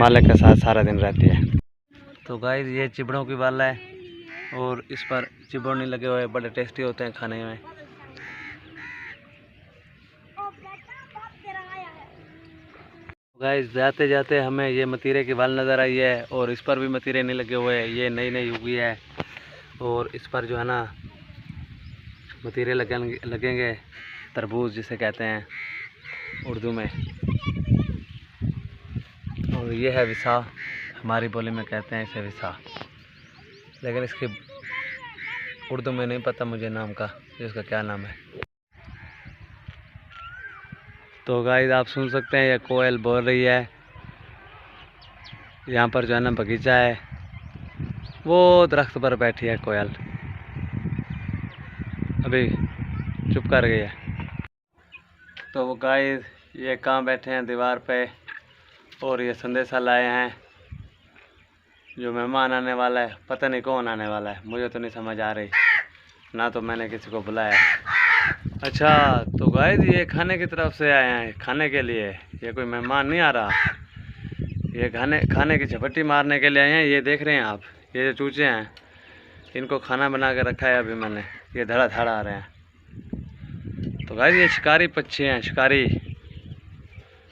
मालिक के साथ सारा दिन रहती है। तो गाइस ये चिबड़ों की बाल है और इस पर चिबड़ नहीं लगे हुए, बड़े टेस्टी होते हैं खाने में। गाइस जाते जाते हमें ये मतीरे की बाल नज़र आई है और इस पर भी मतीरे नहीं लगे हुए, ये नई नई उगी है और इस पर जो है ना मतीरे लगेंगे, तरबूज जिसे कहते हैं उर्दू में। और ये है विसा, हमारी बोली में कहते हैं इसे विसा, लेकिन इसकी उर्दू में नहीं पता मुझे नाम का, इसका क्या नाम है। तो गाइस आप सुन सकते हैं ये कोयल बोल रही है। यहाँ पर जो है ना बगीचा है, वो दरख्त पर बैठी है कोयल, अभी चुप कर गई है। तो वो गाइस ये कहाँ बैठे हैं दीवार पे और ये संदेशा लाए हैं, जो मेहमान आने वाला है, पता नहीं कौन आने वाला है, मुझे तो नहीं समझ आ रही, ना तो मैंने किसी को बुलाया। अच्छा तो गाइस ये खाने की तरफ से आए हैं, खाने के लिए, ये कोई मेहमान नहीं आ रहा, ये खाने की झपट्टी मारने के लिए आए हैं। ये देख रहे हैं आप, ये जो चूचे हैं इनको खाना बना के रखा है अभी मैंने, ये धड़ा धड़ा आ रहे हैं। तो गाइस ये शिकारी पक्षी हैं,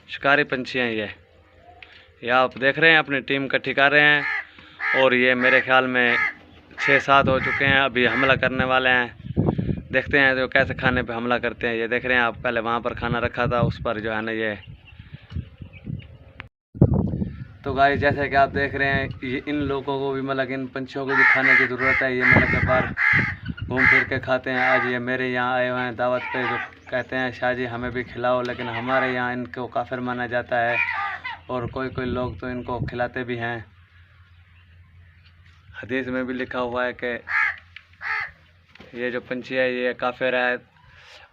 शिकारी पंछी हैं ये आप देख रहे हैं, अपनी टीम इकट्ठी कर रहे हैं और ये मेरे ख्याल में 6-7 हो चुके हैं, अभी हमला करने वाले हैं। देखते हैं जो कैसे खाने पे हमला करते हैं। ये देख रहे हैं आप, पहले वहाँ पर खाना रखा था, उस पर जो है ना ये। तो गाइस जैसे कि आप देख रहे हैं, ये इन लोगों को भी मतलब इन पंछियों को भी खाने की ज़रूरत है, ये मतलब के बाहर घूम फिर के खाते हैं। आज ये मेरे यहाँ आए हुए हैं दावत पे, जो कहते हैं शाह जी हमें भी खिलाओ, लेकिन हमारे यहाँ इनको काफिर माना जाता है और कोई कोई लोग तो इनको खिलाते भी हैं। हदीस में भी लिखा हुआ है कि ये जो पंछी है ये काफिर है।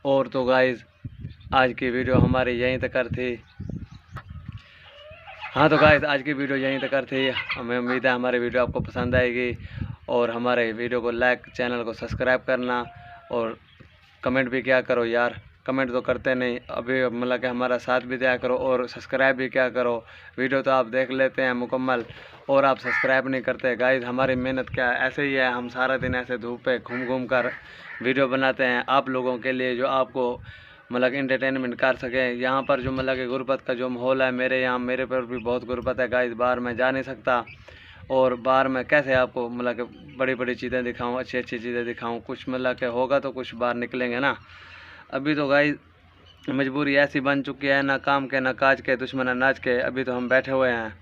और तो गाइस आज की वीडियो हमारी यहीं तक थी। हाँ तो गाइस आज की वीडियो यहीं तक थी। हमें उम्मीद है हमारी वीडियो आपको पसंद आएगी और हमारे वीडियो को लाइक, चैनल को सब्सक्राइब करना और कमेंट भी क्या करो यार, कमेंट तो करते नहीं, अभी मतलब कि हमारा साथ भी दिया करो और सब्सक्राइब भी क्या करो। वीडियो तो आप देख लेते हैं मुकम्मल और आप सब्सक्राइब नहीं करते। गाइस हमारी मेहनत क्या है, ऐसे ही है, हम सारा दिन ऐसे धूप पे घूम घूम कर वीडियो बनाते हैं आप लोगों के लिए, जो आपको मतलब इंटरटेनमेंट कर सके। यहाँ पर जो मतलब कि गुर्बत का जो माहौल है मेरे यहाँ, मेरे पर भी बहुत गुर्बत है गाइस, बाहर मैं जा नहीं सकता और बाहर में कैसे आपको मतलब कि बड़ी बड़ी चीज़ें दिखाऊं, अच्छी अच्छी चीज़ें दिखाऊं, कुछ मतलब कि होगा तो कुछ बाहर निकलेंगे ना। अभी तो गाइस मजबूरी ऐसी बन चुकी है, ना काम के ना काज के, दुश्मन अनाज के। अभी तो हम बैठे हुए हैं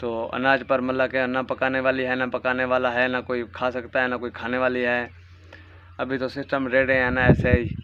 तो अनाज पर मतलब कि ना पकाने वाली है ना पकाने वाला है, ना कोई खा सकता है ना कोई खाने वाली है। अभी तो सिस्टम रेडे हैं ना ऐसे ही।